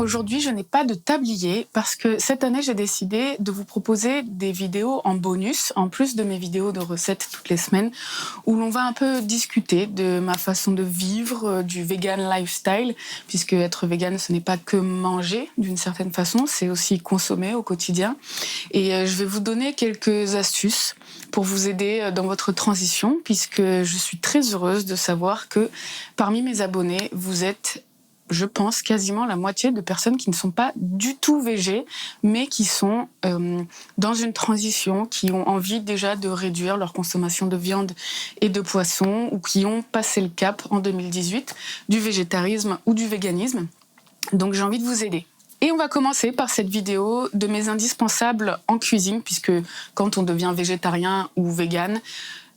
aujourd'hui, je n'ai pas de tablier parce que cette année, j'ai décidé de vous proposer des vidéos en bonus, en plus de mes vidéos de recettes toutes les semaines, où l'on va un peu discuter de ma façon de vivre, du vegan lifestyle, puisque être vegan, ce n'est pas que manger d'une certaine façon, c'est aussi consommer au quotidien. Et je vais vous donner quelques astuces pour vous aider dans votre transition, puisque je suis très heureuse de savoir que parmi mes abonnés, vous êtes, je pense, quasiment la moitié de personnes qui ne sont pas du tout végés, mais qui sont dans une transition, qui ont envie déjà de réduire leur consommation de viande et de poisson, ou qui ont passé le cap en 2018 du végétarisme ou du véganisme. Donc j'ai envie de vous aider. Et on va commencer par cette vidéo de mes indispensables en cuisine, puisque quand on devient végétarien ou vegan,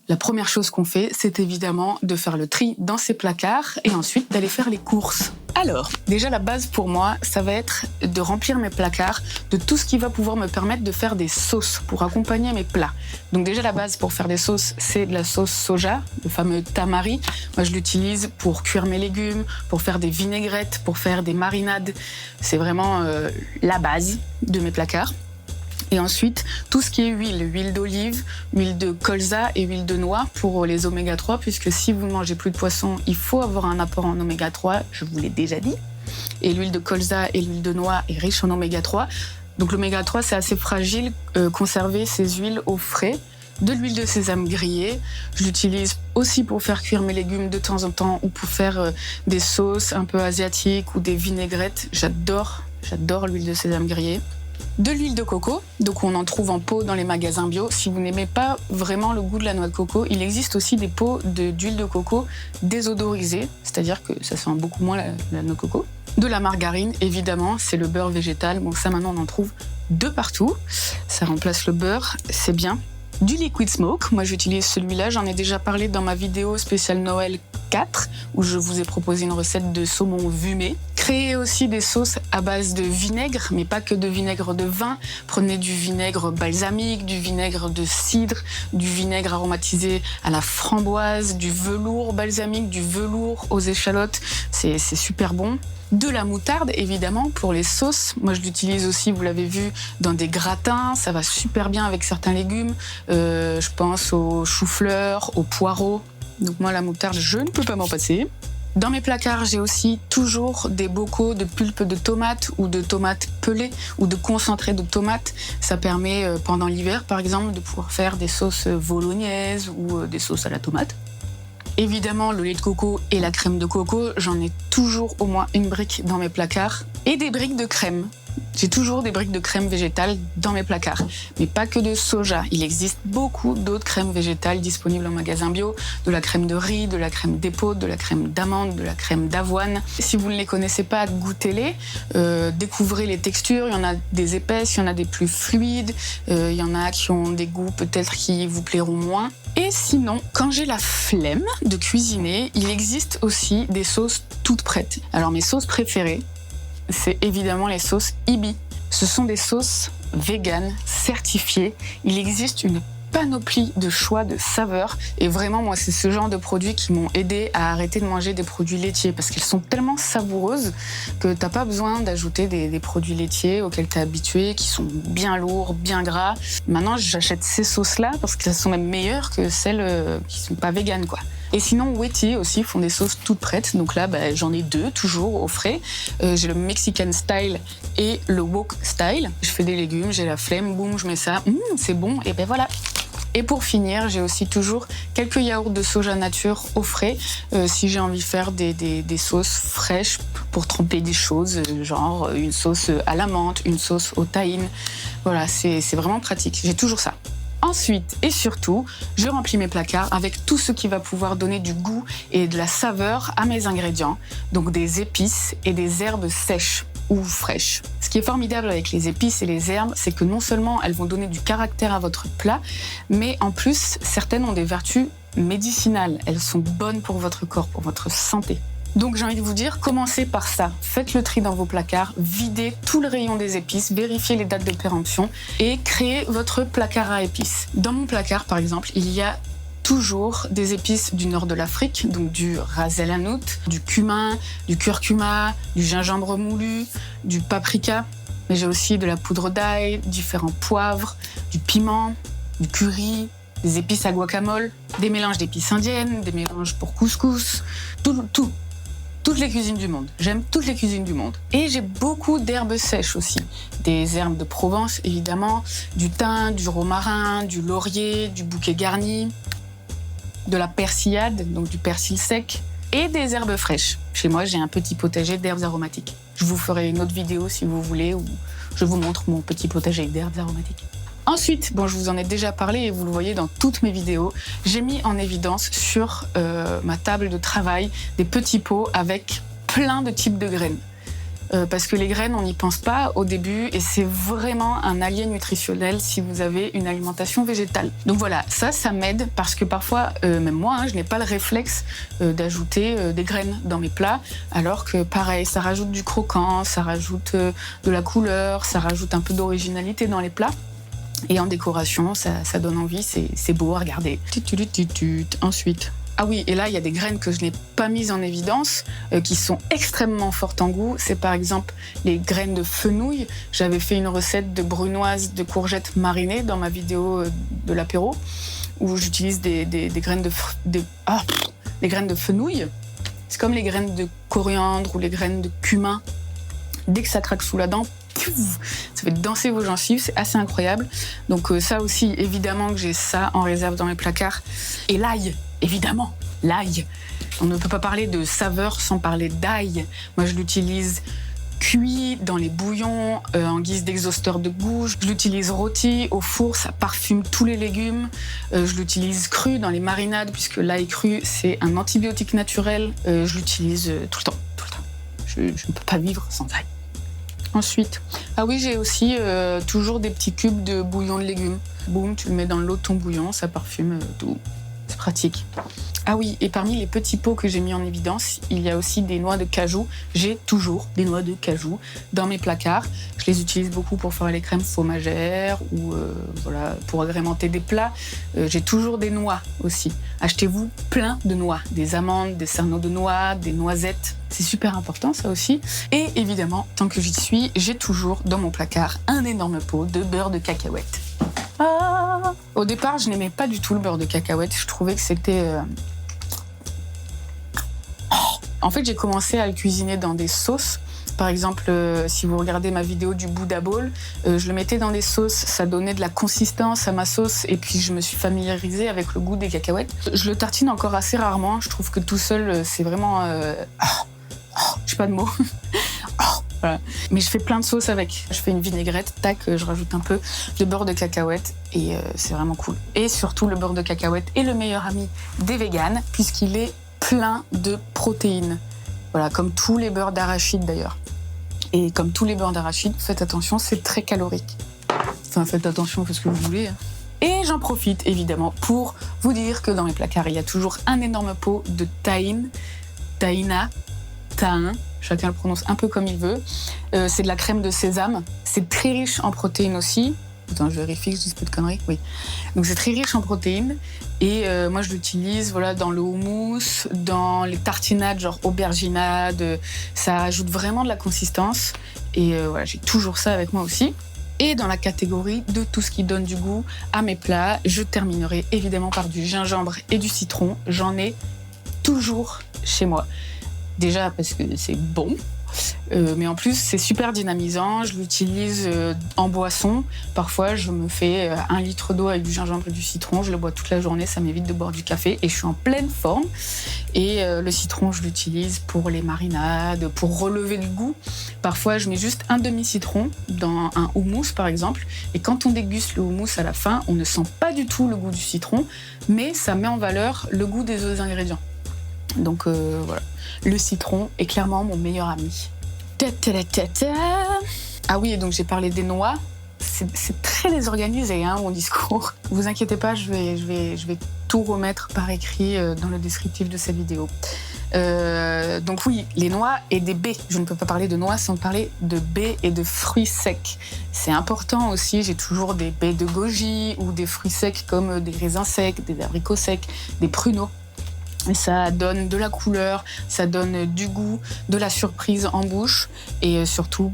la première chose qu'on fait, c'est évidemment de faire le tri dans ses placards et ensuite d'aller faire les courses. Alors, déjà la base pour moi, ça va être de remplir mes placards de tout ce qui va pouvoir me permettre de faire des sauces pour accompagner mes plats. Donc déjà la base pour faire des sauces, c'est de la sauce soja, le fameux tamari. Moi je l'utilise pour cuire mes légumes, pour faire des vinaigrettes, pour faire des marinades. C'est vraiment la base de mes placards. Et ensuite, tout ce qui est huile d'olive, huile de colza et huile de noix pour les oméga 3, puisque si vous ne mangez plus de poisson, il faut avoir un apport en oméga 3, je vous l'ai déjà dit. Et l'huile de colza et l'huile de noix est riche en oméga 3. Donc l'oméga 3, c'est assez fragile, conserver ces huiles au frais. De l'huile de sésame grillée, je l'utilise aussi pour faire cuire mes légumes de temps en temps ou pour faire des sauces un peu asiatiques ou des vinaigrettes. J'adore l'huile de sésame grillée. De l'huile de coco, donc on en trouve en pot dans les magasins bio. Si vous n'aimez pas vraiment le goût de la noix de coco, il existe aussi des pots d'huile de coco désodorisée, c'est-à-dire que ça sent beaucoup moins la noix de coco. De la margarine, évidemment, c'est le beurre végétal. Bon, ça maintenant on en trouve de partout. Ça remplace le beurre, c'est bien. Du liquid smoke, moi j'utilise celui-là, j'en ai déjà parlé dans ma vidéo spéciale Noël 4, où je vous ai proposé une recette de saumon vumé. Créez aussi des sauces à base de vinaigre, mais pas que de vinaigre de vin. Prenez du vinaigre balsamique, du vinaigre de cidre, du vinaigre aromatisé à la framboise, du velours balsamique, du velours aux échalotes, c'est super bon. De la moutarde, évidemment, pour les sauces. Moi, je l'utilise aussi, vous l'avez vu, dans des gratins. Ça va super bien avec certains légumes. Je pense aux choux-fleurs, aux poireaux. Donc moi, la moutarde, je ne peux pas m'en passer. Dans mes placards, j'ai aussi toujours des bocaux de pulpe de tomates ou de tomates pelées ou de concentré de tomates. Ça permet, pendant l'hiver, par exemple, de pouvoir faire des sauces bolognaises ou des sauces à la tomate. Évidemment, le lait de coco et la crème de coco, j'en ai toujours au moins une brique dans mes placards. Et des briques de crème. J'ai toujours des briques de crème végétale dans mes placards. Mais pas que de soja. Il existe beaucoup d'autres crèmes végétales disponibles en magasin bio. De la crème de riz, de la crème d'épaule, de la crème d'amande, de la crème d'avoine. Si vous ne les connaissez pas, goûtez-les. Découvrez les textures. Il y en a des épaisses, il y en a des plus fluides. Il y en a qui ont des goûts peut-être qui vous plairont moins. Et sinon, quand j'ai la flemme de cuisiner, il existe aussi des sauces toutes prêtes. Alors mes sauces préférées, c'est évidemment les sauces Ibi. Ce sont des sauces véganes, certifiées. Il existe une panoplie de choix de saveurs. Et vraiment, moi, c'est ce genre de produits qui m'ont aidé à arrêter de manger des produits laitiers parce qu'elles sont tellement savoureuses que t'as pas besoin d'ajouter des produits laitiers auxquels t'es habitué, qui sont bien lourds, bien gras. Maintenant, j'achète ces sauces-là parce qu'elles sont même meilleures que celles qui sont pas véganes, quoi. Et sinon, Wetty aussi font des sauces toutes prêtes. Donc là, j'en ai deux, toujours au frais. J'ai le Mexican style et le wok style. Je fais des légumes, j'ai la flemme, boum, je mets ça. C'est bon, et voilà. Et pour finir, j'ai aussi toujours quelques yaourts de soja nature au frais si j'ai envie de faire des sauces fraîches pour tremper des choses, genre une sauce à la menthe, une sauce au tahine. Voilà, c'est vraiment pratique. J'ai toujours ça. Ensuite et surtout, je remplis mes placards avec tout ce qui va pouvoir donner du goût et de la saveur à mes ingrédients. Donc des épices et des herbes sèches ou fraîches. Ce qui est formidable avec les épices et les herbes, c'est que non seulement elles vont donner du caractère à votre plat, mais en plus, certaines ont des vertus médicinales. Elles sont bonnes pour votre corps, pour votre santé. Donc j'ai envie de vous dire, commencez par ça. Faites le tri dans vos placards, videz tout le rayon des épices, vérifiez les dates de péremption et créez votre placard à épices. Dans mon placard, par exemple, il y a toujours des épices du nord de l'Afrique, donc du ras el hanout, du cumin, du curcuma, du gingembre moulu, du paprika. Mais j'ai aussi de la poudre d'ail, différents poivres, du piment, du curry, des épices à guacamole, des mélanges d'épices indiennes, des mélanges pour couscous, tout. Toutes les cuisines du monde. J'aime toutes les cuisines du monde. Et j'ai beaucoup d'herbes sèches aussi. Des herbes de Provence, évidemment, du thym, du romarin, du laurier, du bouquet garni, de la persillade, donc du persil sec, et des herbes fraîches. Chez moi, j'ai un petit potager d'herbes aromatiques. Je vous ferai une autre vidéo si vous voulez, où je vous montre mon petit potager d'herbes aromatiques. Ensuite, je vous en ai déjà parlé et vous le voyez dans toutes mes vidéos, j'ai mis en évidence sur ma table de travail des petits pots avec plein de types de graines. Parce que les graines, on n'y pense pas au début et c'est vraiment un allié nutritionnel si vous avez une alimentation végétale. Donc voilà, ça m'aide parce que parfois, même moi, je n'ai pas le réflexe d'ajouter des graines dans mes plats, alors que pareil, ça rajoute du croquant, ça rajoute de la couleur, ça rajoute un peu d'originalité dans les plats. Et en décoration, ça donne envie, c'est beau à regarder. Ensuite... Ah oui, et là, il y a des graines que je n'ai pas mises en évidence, qui sont extrêmement fortes en goût. C'est par exemple les graines de fenouil. J'avais fait une recette de brunoise de courgettes marinées dans ma vidéo de l'apéro, où j'utilise des graines des graines de fenouil. C'est comme les graines de coriandre ou les graines de cumin. Dès que ça craque sous la dent, ça fait danser vos gencives, c'est assez incroyable. Donc ça aussi, évidemment que j'ai ça en réserve dans mes placards. Et l'ail, évidemment, l'ail. On ne peut pas parler de saveur sans parler d'ail. Moi, je l'utilise cuit dans les bouillons, en guise d'exhausteur de goût. Je l'utilise rôti au four, ça parfume tous les légumes. Je l'utilise cru dans les marinades, puisque l'ail cru, c'est un antibiotique naturel. Je l'utilise tout le temps. Je ne peux pas vivre sans ail. Ensuite, ah oui, j'ai aussi toujours des petits cubes de bouillon de légumes. Boum, tu le mets dans l'eau de ton bouillon, ça parfume tout. C'est pratique. Ah oui, et parmi les petits pots que j'ai mis en évidence, il y a aussi des noix de cajou. J'ai toujours des noix de cajou dans mes placards. Je les utilise beaucoup pour faire les crèmes fromagères ou pour agrémenter des plats. J'ai toujours des noix aussi. Achetez-vous plein de noix, des amandes, des cerneaux de noix, des noisettes. C'est super important ça aussi. Et évidemment, tant que j'y suis, j'ai toujours dans mon placard un énorme pot de beurre de cacahuète. Ah. Au départ, je n'aimais pas du tout le beurre de cacahuète. Je trouvais que c'était... En fait, j'ai commencé à le cuisiner dans des sauces. Par exemple, si vous regardez ma vidéo du Buddha Bowl, je le mettais dans des sauces, ça donnait de la consistance à ma sauce et puis je me suis familiarisée avec le goût des cacahuètes. Je le tartine encore assez rarement, je trouve que tout seul, c'est vraiment... je sais pas de mots. Voilà. Mais je fais plein de sauces avec. Je fais une vinaigrette, tac, je rajoute un peu de beurre de cacahuète et c'est vraiment cool. Et surtout, le beurre de cacahuète est le meilleur ami des véganes puisqu'il est plein de protéines. Voilà, comme tous les beurres d'arachide d'ailleurs. Et comme tous les beurres d'arachide, faites attention, c'est très calorique. Enfin, faites attention, faites ce que vous voulez. Et j'en profite évidemment pour vous dire que dans mes placards, il y a toujours un énorme pot de tahine, tahina, tahin. Chacun le prononce un peu comme il veut. C'est de la crème de sésame. C'est très riche en protéines aussi. Attends, je vérifie que je dis pas de conneries. Oui. Donc c'est très riche en protéines. Et moi, je l'utilise dans le houmous, dans les tartinades, genre auberginade. Ça ajoute vraiment de la consistance. Et j'ai toujours ça avec moi aussi. Et dans la catégorie de tout ce qui donne du goût à mes plats, je terminerai évidemment par du gingembre et du citron. J'en ai toujours chez moi. Déjà parce que c'est bon, mais en plus c'est super dynamisant. Je l'utilise en boisson. Parfois je me fais 1 litre d'eau avec du gingembre et du citron. Je le bois toute la journée, ça m'évite de boire du café et je suis en pleine forme. Et le citron, je l'utilise pour les marinades, pour relever le goût. Parfois je mets juste un demi-citron dans un houmous par exemple. Et quand on déguste le houmous à la fin, on ne sent pas du tout le goût du citron, mais ça met en valeur le goût des autres ingrédients. Donc voilà. Le citron est clairement mon meilleur ami. Ah oui, et donc j'ai parlé des noix. C'est très désorganisé mon discours. Vous inquiétez pas, je vais tout remettre par écrit dans le descriptif de cette vidéo. Donc oui, les noix et des baies. Je ne peux pas parler de noix sans parler de baies et de fruits secs. C'est important aussi, j'ai toujours des baies de goji ou des fruits secs comme des raisins secs, des abricots secs, des pruneaux. Et ça donne de la couleur, ça donne du goût, de la surprise en bouche et surtout,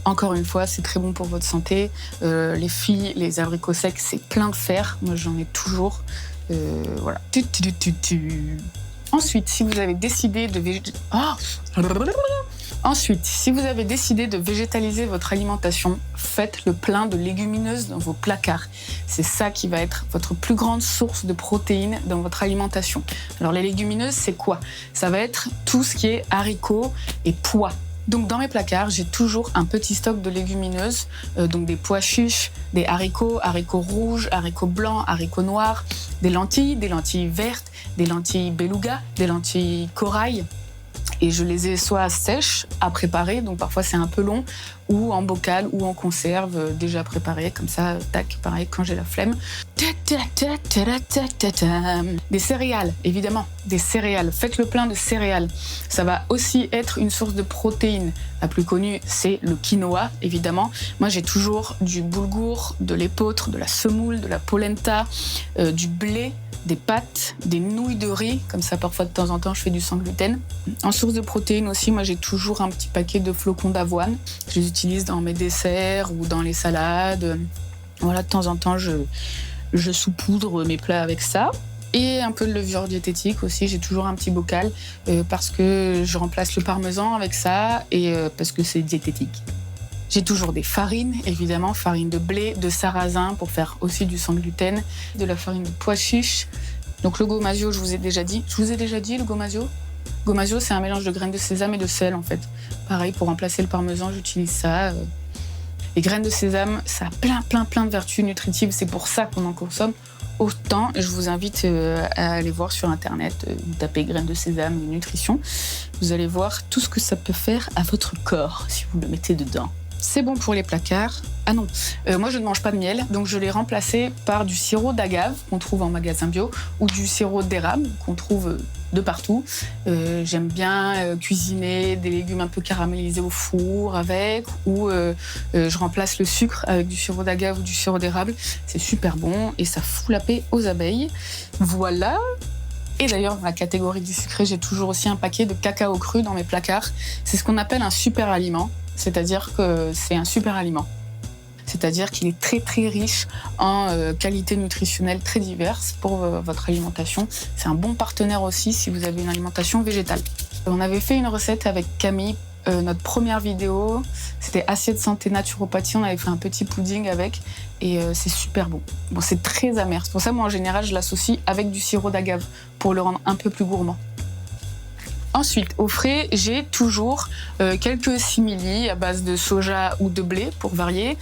encore une fois, c'est très bon pour votre santé. Les filles, les abricots secs, c'est plein de fer. Moi, j'en ai toujours. Voilà. Ensuite, si vous avez décidé de végétaliser votre alimentation, faites le plein de légumineuses dans vos placards. C'est ça qui va être votre plus grande source de protéines dans votre alimentation. Alors les légumineuses, c'est quoi? Ça va être tout ce qui est haricots et pois. Donc dans mes placards, j'ai toujours un petit stock de légumineuses, donc des pois chiches, des haricots, haricots rouges, haricots blancs, haricots noirs, des lentilles vertes, des lentilles beluga, des lentilles corail. Et je les ai soit sèches, à préparer, donc parfois c'est un peu long, ou en bocal ou en conserve déjà préparé, comme ça, tac, pareil, quand j'ai la flemme. Des céréales, évidemment, des céréales. Faites le plein de céréales. Ça va aussi être une source de protéines. La plus connue, c'est le quinoa, évidemment. Moi, j'ai toujours du boulgour, de l'épeautre, de la semoule, de la polenta, du blé, des pâtes, des nouilles de riz, comme ça parfois de temps en temps je fais du sans gluten. En source de protéines aussi, moi j'ai toujours un petit paquet de flocons d'avoine. Je les utilise dans mes desserts ou dans les salades. Voilà, de temps en temps je saupoudre mes plats avec ça. Et un peu de levure diététique aussi, j'ai toujours un petit bocal parce que je remplace le parmesan avec ça et parce que c'est diététique. J'ai toujours des farines, évidemment, farine de blé, de sarrasin pour faire aussi du sans gluten, de la farine de pois chiches. Donc le gomasio, je vous ai déjà dit. Je vous ai déjà dit le gomasio? Gomasio, c'est un mélange de graines de sésame et de sel, en fait. Pareil, pour remplacer le parmesan, j'utilise ça. Les graines de sésame, ça a plein de vertus nutritives. C'est pour ça qu'on en consomme autant. Je vous invite à aller voir sur Internet. Vous tapez graines de sésame nutrition. Vous allez voir tout ce que ça peut faire à votre corps si vous le mettez dedans. C'est bon pour les placards. Ah non, moi je ne mange pas de miel, donc je l'ai remplacé par du sirop d'agave qu'on trouve en magasin bio ou du sirop d'érable qu'on trouve de partout. J'aime bien cuisiner des légumes un peu caramélisés au four avec, ou je remplace le sucre avec du sirop d'agave ou du sirop d'érable. C'est super bon et ça fout la paix aux abeilles. Voilà. Et d'ailleurs, dans la catégorie du sucré, j'ai toujours aussi un paquet de cacao cru dans mes placards. C'est ce qu'on appelle un super aliment. C'est-à-dire que c'est un super aliment. C'est-à-dire qu'il est très très riche en qualités nutritionnelles très diverses pour votre alimentation. C'est un bon partenaire aussi si vous avez une alimentation végétale. On avait fait une recette avec Camille, notre première vidéo, c'était assiette santé naturopathie, on avait fait un petit pudding avec et c'est super bon. Bon, c'est très amer, c'est pour ça moi en général je l'associe avec du sirop d'agave pour le rendre un peu plus gourmand. Ensuite, au frais, j'ai toujours quelques simili à base de soja ou de blé pour varier.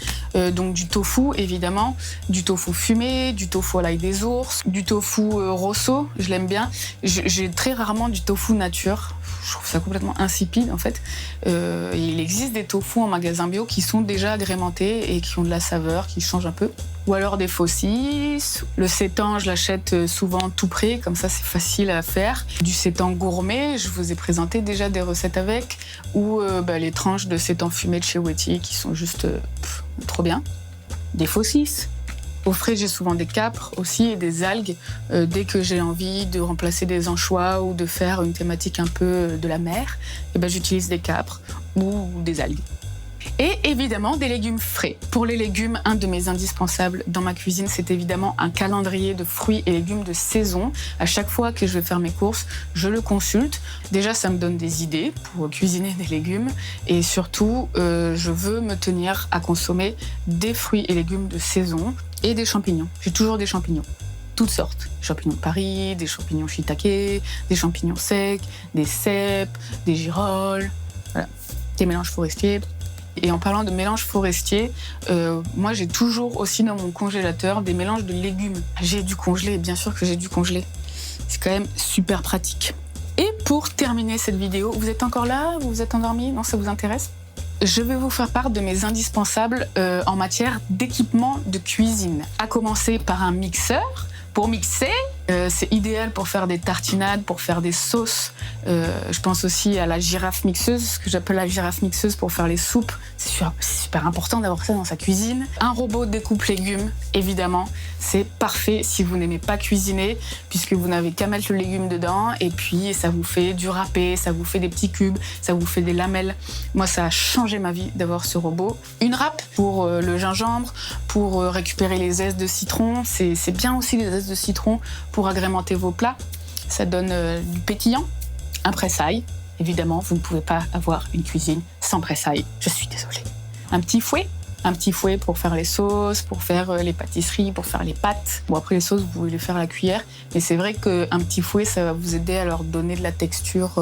Donc du tofu, évidemment, du tofu fumé, du tofu à l'ail des ours, du tofu rosso, je l'aime bien. J'ai très rarement du tofu nature. Je trouve ça complètement insipide, en fait. Il existe des tofu en magasin bio qui sont déjà agrémentés et qui ont de la saveur, qui changent un peu. Ou alors des faux-cis. Le sétan, je l'achète souvent tout prêt, comme ça c'est facile à faire. Du sétan gourmet, je vous ai présenté déjà des recettes avec. Ou les tranches de sétan fumé de chez Wetty qui sont juste trop bien. Des faux-cis. Au frais, j'ai souvent des capres aussi et des algues. Dès que j'ai envie de remplacer des anchois ou de faire une thématique un peu de la mer, j'utilise des capres ou des algues. Et évidemment, des légumes frais. Pour les légumes, un de mes indispensables dans ma cuisine, c'est évidemment un calendrier de fruits et légumes de saison. À chaque fois que je vais faire mes courses, je le consulte. Déjà, ça me donne des idées pour cuisiner des légumes. Et surtout, je veux me tenir à consommer des fruits et légumes de saison et des champignons. J'ai toujours des champignons. Toutes sortes. Des champignons de Paris, des champignons shiitake, des champignons secs, des cèpes, des girolles, voilà. Des mélanges forestiers. Et en parlant de mélanges forestiers, moi j'ai toujours aussi dans mon congélateur des mélanges de légumes. J'ai du congelé, bien sûr que j'ai du congelé. C'est quand même super pratique. Et pour terminer cette vidéo, vous êtes encore là? Vous vous êtes endormis? Non, ça vous intéresse? Je vais vous faire part de mes indispensables en matière d'équipement de cuisine. À commencer par un mixeur pour mixer C'est idéal pour faire des tartinades, pour faire des sauces. Je pense aussi à la girafe mixeuse, ce que j'appelle la girafe mixeuse pour faire les soupes. C'est super important d'avoir ça dans sa cuisine. Un robot découpe légumes, évidemment. C'est parfait si vous n'aimez pas cuisiner, puisque vous n'avez qu'à mettre le légume dedans et puis ça vous fait du râpé, ça vous fait des petits cubes, ça vous fait des lamelles. Moi, ça a changé ma vie d'avoir ce robot. Une râpe pour le gingembre, pour récupérer les zestes de citron. C'est bien aussi les zestes de citron pour agrémenter vos plats. Ça donne du pétillant. Un presse-ail. Évidemment, vous ne pouvez pas avoir une cuisine sans presse-ail. Je suis désolée. Un petit fouet. Un petit fouet pour faire les sauces, pour faire les pâtisseries, pour faire les pâtes. Bon, après les sauces, vous pouvez les faire à la cuillère. Mais c'est vrai qu'un petit fouet, ça va vous aider à leur donner de la texture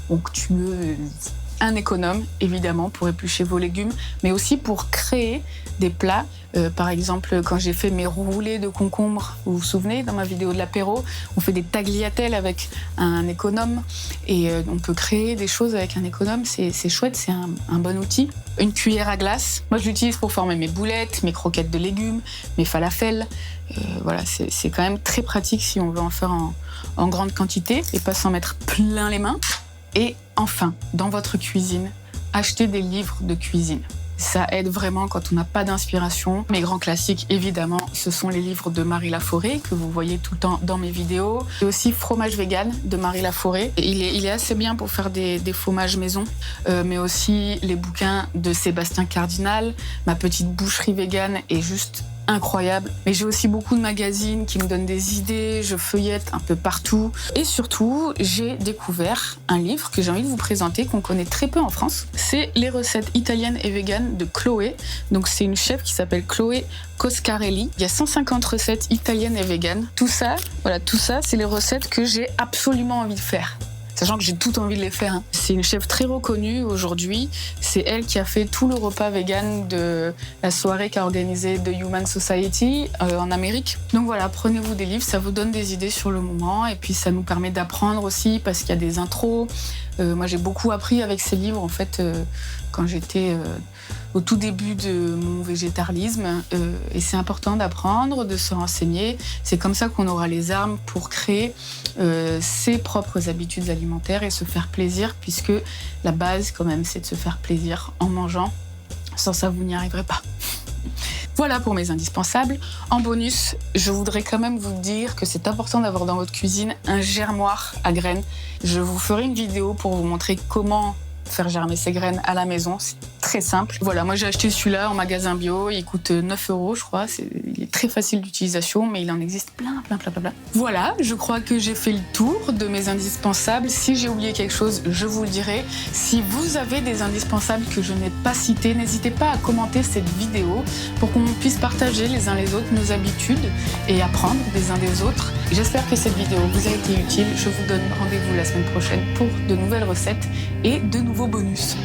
onctueuse. Un économe, évidemment, pour éplucher vos légumes, mais aussi pour créer des plats. Par exemple, quand j'ai fait mes roulés de concombres, vous vous souvenez, dans ma vidéo de l'apéro, on fait des tagliatelles avec un économe et on peut créer des choses avec un économe. C'est chouette, c'est un bon outil. Une cuillère à glace. Moi, je l'utilise pour former mes boulettes, mes croquettes de légumes, mes falafels. Voilà, c'est quand même très pratique si on veut en faire en grande quantité et pas s'en mettre plein les mains. Et enfin, dans votre cuisine, achetez des livres de cuisine. Ça aide vraiment quand on n'a pas d'inspiration. Mes grands classiques, évidemment, ce sont les livres de Marie Laforêt, que vous voyez tout le temps dans mes vidéos. Et aussi Fromage vegan de Marie Laforêt. Il est assez bien pour faire des fromages maison, mais aussi les bouquins de Sébastien Cardinal. Ma petite boucherie végane est juste incroyable. Mais j'ai aussi beaucoup de magazines qui me donnent des idées, je feuillette un peu partout. Et surtout, j'ai découvert un livre que j'ai envie de vous présenter, qu'on connaît très peu en France. C'est les recettes italiennes et véganes de Chloé. Donc c'est une chef qui s'appelle Chloé Coscarelli. Il y a 150 recettes italiennes et véganes. Tout ça, c'est les recettes que j'ai absolument envie de faire. Sachant que j'ai tout envie de les faire. C'est une chef très reconnue aujourd'hui. C'est elle qui a fait tout le repas vegan de la soirée qu'a organisée The Human Society en Amérique. Donc voilà, prenez-vous des livres, ça vous donne des idées sur le moment et puis ça nous permet d'apprendre aussi parce qu'il y a des intros. Moi, j'ai beaucoup appris avec ces livres en fait quand j'étais au tout début de mon végétarisme. Et c'est important d'apprendre, de se renseigner. C'est comme ça qu'on aura les armes pour créer ses propres habitudes alimentaires et se faire plaisir, puisque la base, quand même, c'est de se faire plaisir en mangeant. Sans ça, vous n'y arriverez pas. Voilà pour mes indispensables. En bonus, je voudrais quand même vous dire que c'est important d'avoir dans votre cuisine un germoir à graines. Je vous ferai une vidéo pour vous montrer comment faire germer ses graines à la maison. C'est très simple. Voilà, moi j'ai acheté celui-là en magasin bio. Il coûte 9 €, je crois. Il est très facile d'utilisation, mais il en existe plein. Voilà, je crois que j'ai fait le tour de mes indispensables. Si j'ai oublié quelque chose, je vous le dirai. Si vous avez des indispensables que je n'ai pas cités, n'hésitez pas à commenter cette vidéo pour qu'on puisse partager les uns les autres nos habitudes et apprendre des uns des autres. J'espère que cette vidéo vous a été utile. Je vous donne rendez-vous la semaine prochaine pour de nouvelles recettes et de nouveaux bonus.